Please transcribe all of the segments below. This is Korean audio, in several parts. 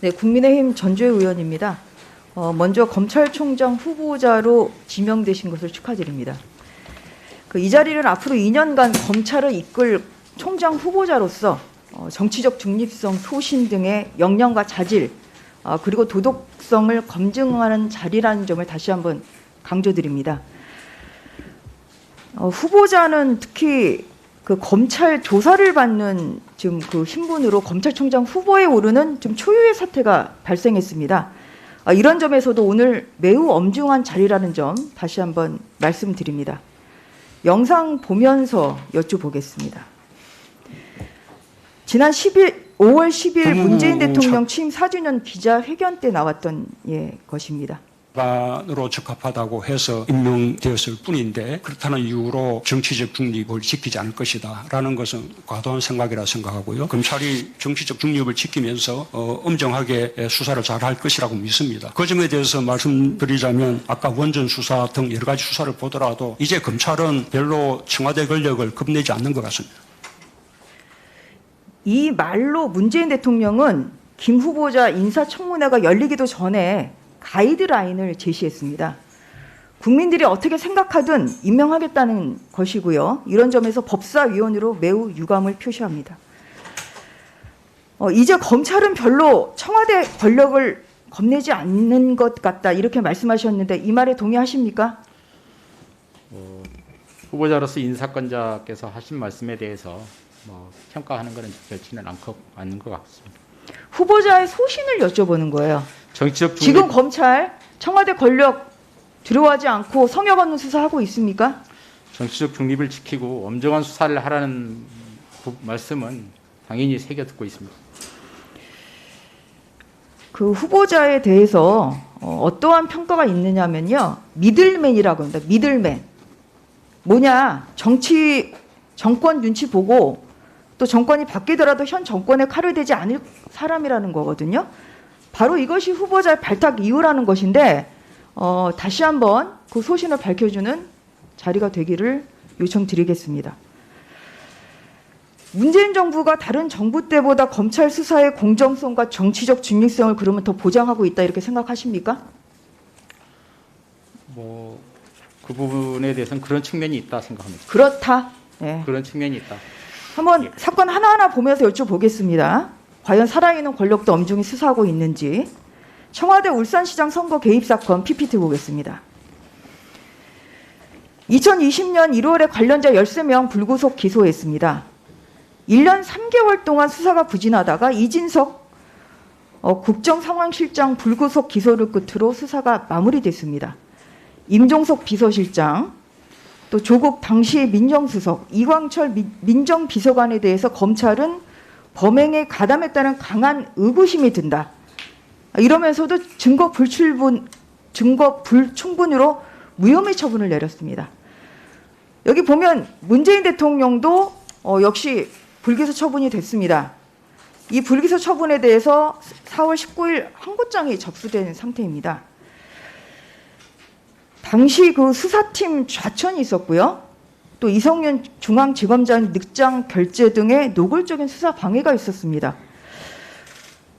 네, 국민의힘 전주혜 의원입니다. 먼저 검찰총장 후보자로 지명되신 것을 축하드립니다. 이 자리는 앞으로 2년간 검찰을 이끌 총장 후보자로서 정치적 중립성, 소신 등의 역량과 자질, 그리고 도덕성을 검증하는 자리라는 점을 다시 한번 강조드립니다. 후보자는 특히 그 검찰 조사를 받는 지금 그 신분으로 검찰총장 후보에 오르는 좀 초유의 사태가 발생했습니다. 이런 점에서도 오늘 매우 엄중한 자리라는 점 다시 한번 말씀드립니다. 영상 보면서 여쭤보겠습니다. 지난 5월 10일 문재인 대통령 취임 4주년 기자회견 때 나왔던 것입니다. 으로 적합하다고 해서 임명되었을 뿐인데 그렇다는 이유로 정치적 중립을 지키지 않을 것이다 라는 것은 과도한 생각이라 생각하고요. 검찰이 정치적 중립을 지키면서 엄정하게 수사를 잘 할 것이라고 믿습니다. 그 점에 대해서 말씀드리자면 아까 원전 수사 등 여러 가지 수사를 보더라도 이제 검찰은 별로 청와대 권력을 겁내지 않는 것 같습니다. 이 말로 문재인 대통령은 김 후보자 인사청문회가 열리기도 전에 가이드라인을 제시했습니다. 국민들이 어떻게 생각하든 임명하겠다는 것이고요. 이런 점에서 법사위원으로 매우 유감을 표시합니다. 이제 검찰은 별로 청와대 권력을 겁내지 않는 것 같다 이렇게 말씀하셨는데 이 말에 동의하십니까? 후보자로서 인사권자께서 하신 말씀에 대해서 평가하는 것은 좋지는 않는 것 같습니다. 후보자의 소신을 여쭤보는 거예요. 정치적 중립, 지금 검찰 청와대 권력 들어가지 않고 성역 없는 수사하고 있습니까? 정치적 중립을 지키고 엄정한 수사를 하라는 말씀은 당연히 새겨 듣고 있습니다. 그 후보자에 대해서 어떠한 평가가 있느냐면요. 미들맨이라고 합니다. 미들맨. 뭐냐? 정권 눈치 보고 또 정권이 바뀌더라도 현 정권에 칼을 대지 않을 사람이라는 거거든요. 바로 이것이 후보자의 발탁 이유라는 것인데 다시 한번 그 소신을 밝혀주는 자리가 되기를 요청드리겠습니다. 문재인 정부가 다른 정부 때보다 검찰 수사의 공정성과 정치적 중립성을 그러면 더 보장하고 있다 이렇게 생각하십니까? 그 부분에 대해서는 그런 측면이 있다 생각합니다. 그렇다. 네. 그런 측면이 있다. 한번 사건 하나하나 보면서 여쭤보겠습니다. 과연 살아있는 권력도 엄중히 수사하고 있는지. 청와대 울산시장 선거 개입 사건 PPT 보겠습니다. 2020년 1월에 관련자 13명 불구속 기소했습니다. 1년 3개월 동안 수사가 부진하다가 이진석 국정상황실장 불구속 기소를 끝으로 수사가 마무리됐습니다. 임종석 비서실장, 또 조국 당시 민정수석, 이광철 민정비서관에 대해서 검찰은 범행에 가담했다는 강한 의구심이 든다. 이러면서도 증거 불충분으로 무혐의 처분을 내렸습니다. 여기 보면 문재인 대통령도 역시 불기소 처분이 됐습니다. 이 불기소 처분에 대해서 4월 19일 항고장이 접수된 상태입니다. 당시 그 수사팀 좌천이 있었고요. 또 이성윤 중앙지검장 늑장 결재 등의 노골적인 수사 방해가 있었습니다.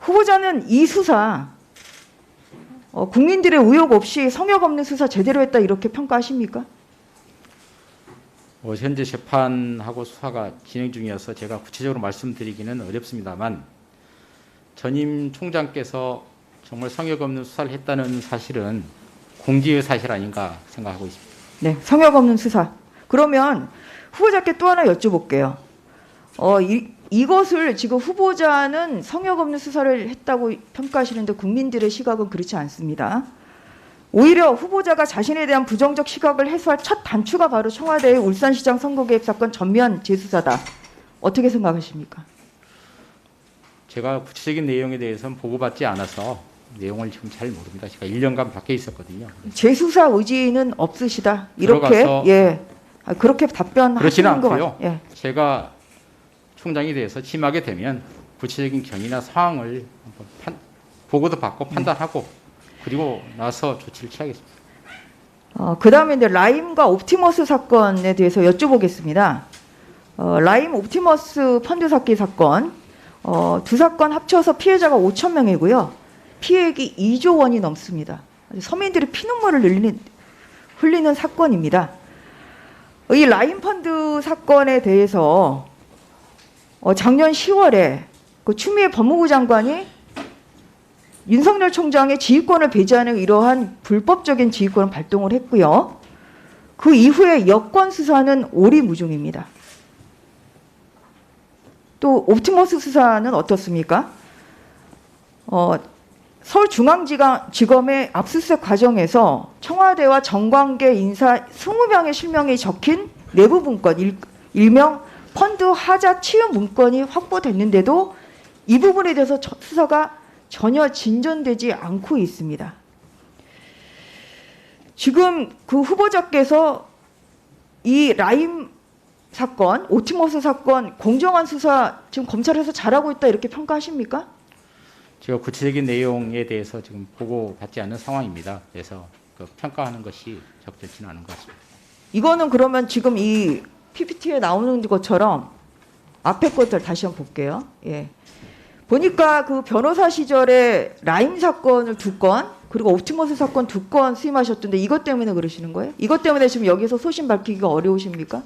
후보자는 이 수사 국민들의 의혹 없이 성역 없는 수사 제대로 했다 이렇게 평가하십니까? 현재 재판하고 수사가 진행 중이어서 제가 구체적으로 말씀드리기는 어렵습니다만 전임 총장께서 정말 성역 없는 수사를 했다는 사실은 공지의 사실 아닌가 생각하고 있습니다. 네, 성역 없는 수사. 그러면 후보자께 또 하나 여쭤볼게요. 이것을 지금 후보자는 성역 없는 수사를 했다고 평가하시는데 국민들의 시각은 그렇지 않습니다. 오히려 후보자가 자신에 대한 부정적 시각을 해소할 첫 단추가 바로 청와대의 울산시장 선거 개입 사건 전면 재수사다. 어떻게 생각하십니까? 제가 구체적인 내용에 대해서는 보고받지 않아서 내용을 지금 잘 모릅니다. 제가 1년간 밖에 있었거든요. 재수사 의지는 없으시다. 이렇게 그렇게 답변하시는 그렇지는 것 않고요. 같아요. 제가 총장이 돼서 취임하게 되면 구체적인 경위나 상황을 한번 보고도 받고 판단하고 그리고 나서 조치를 취하겠습니다. 그다음에 이제 라임과 옵티머스 사건에 대해서 여쭤보겠습니다. 라임 옵티머스 펀드 삭기 사건 두 사건 합쳐서 피해자가 5천 명이고요. 피해액이 2조 원이 넘습니다. 서민들의 피눈물을 흘리는 사건입니다. 이 라인펀드 사건에 대해서 작년 10월에 그 추미애 법무부 장관이 윤석열 총장의 지휘권을 배제하는 이러한 불법적인 지휘권을 발동을 했고요. 그 이후에 여권 수사는 오리무중입니다. 또 옵티머스 수사는 어떻습니까? 서울중앙지검의 압수수색 과정에서 청와대와 정관계 인사 20명의 실명이 적힌 내부 문건, 일명 펀드 하자 취업 문건이 확보됐는데도 이 부분에 대해서 수사가 전혀 진전되지 않고 있습니다. 지금 그 후보자께서 이 라임 사건, 옵티머스 사건 공정한 수사 지금 검찰에서 잘하고 있다 이렇게 평가하십니까? 제가 구체적인 내용에 대해서 지금 보고받지 않은 상황입니다. 그래서 그 평가하는 것이 적절치는 않은 것 같습니다. 이거는 그러면 지금 이 PPT에 나오는 것처럼 앞에 것들 다시 한번 볼게요. 예. 보니까 그 변호사 시절에 라임 사건을 2건 그리고 옵티머스 사건 2건 수임하셨던데 이것 때문에 그러시는 거예요? 이것 때문에 지금 여기서 소신 밝히기가 어려우십니까?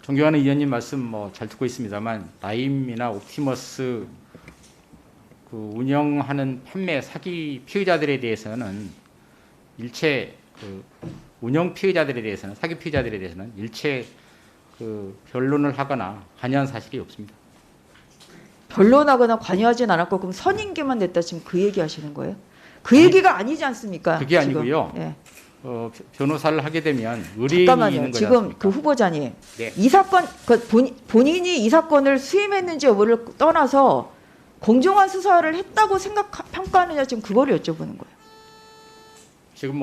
존경하는 의원님 말씀 잘 듣고 있습니다만 라임이나 옵티머스 그 운영하는 판매 사기 피의자들에 대해서는 일체 그 운영 피의자들에 대해서는 사기 피의자들에 대해서는 일체 그 변론을 하거나 관여한 사실이 없습니다. 변론하거나 관여하진 않았고 그럼 선임계만 냈다 지금 그 얘기 하시는 거예요? 그 얘기가 아니지 않습니까? 그게 지금? 아니고요. 예. 변호사를 하게 되면 의뢰인이 잠깐만요. 있는 거지 지금 않습니까? 그 후보자님 네. 이 사건 본인이 이 사건을 수임했는지 여부를 떠나서 공정한 수사를 했다고 평가하느냐 지금 그거를 여쭤보는 거예요. 지금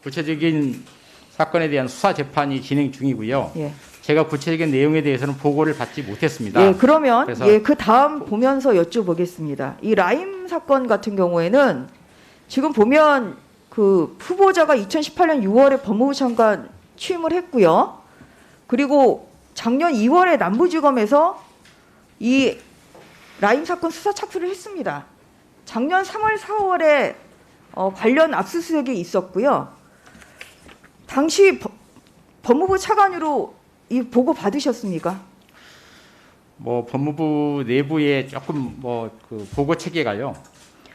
구체적인 사건에 대한 수사 재판이 진행 중이고요. 예. 제가 구체적인 내용에 대해서는 보고를 받지 못했습니다. 예, 그러면 그래서 그 다음 보면서 여쭤보겠습니다. 이 라임 사건 같은 경우에는 지금 보면 그 후보자가 2018년 6월에 법무부 장관 취임을 했고요. 그리고 작년 2월에 남부지검에서 이 라임 사건 수사 착수를 했습니다. 작년 3월, 4월에 관련 압수수색이 있었고요. 당시 법무부 차관으로 이 보고 받으셨습니까? 법무부 내부에 조금 그 보고 체계가요.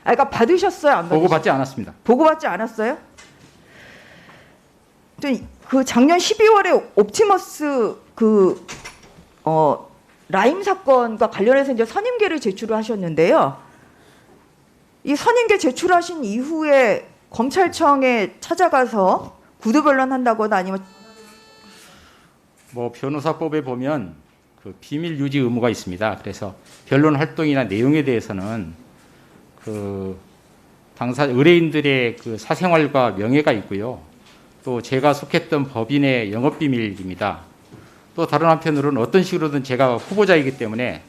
그러니까 받으셨어요? 안 받으셨어요? 보고 받지 않았습니다. 보고받지 않았어요? 그 작년 12월에 옵티머스 라임 사건과 관련해서 이제 선임계를 제출을 하셨는데요. 이 선임계 제출하신 이후에 검찰청에 찾아가서 구두 변론한다거나 아니면 변호사법에 보면 그 비밀 유지 의무가 있습니다. 그래서 변론 활동이나 내용에 대해서는 그 당사 의뢰인들의 그 사생활과 명예가 있고요. 또 제가 속했던 법인의 영업 비밀입니다. 또 다른 한편으로는 어떤 식으로든 제가 후보자이기 때문에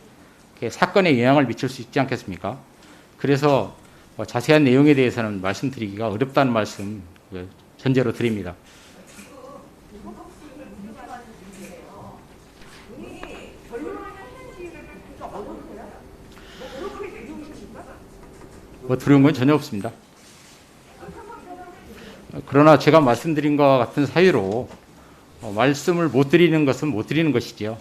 사건에 영향을 미칠 수 있지 않겠습니까? 그래서 자세한 내용에 대해서는 말씀드리기가 어렵다는 말씀 전제로 드립니다. 두려운 건 전혀 없습니다. 그러나 제가 말씀드린 것과 같은 사유로 말씀을 못 드리는 것은 못 드리는 것이지요.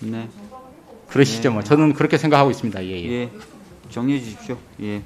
네. 그러시죠. 저는 그렇게 생각하고 있습니다. 예. 예. 정리해 주십시오. 예.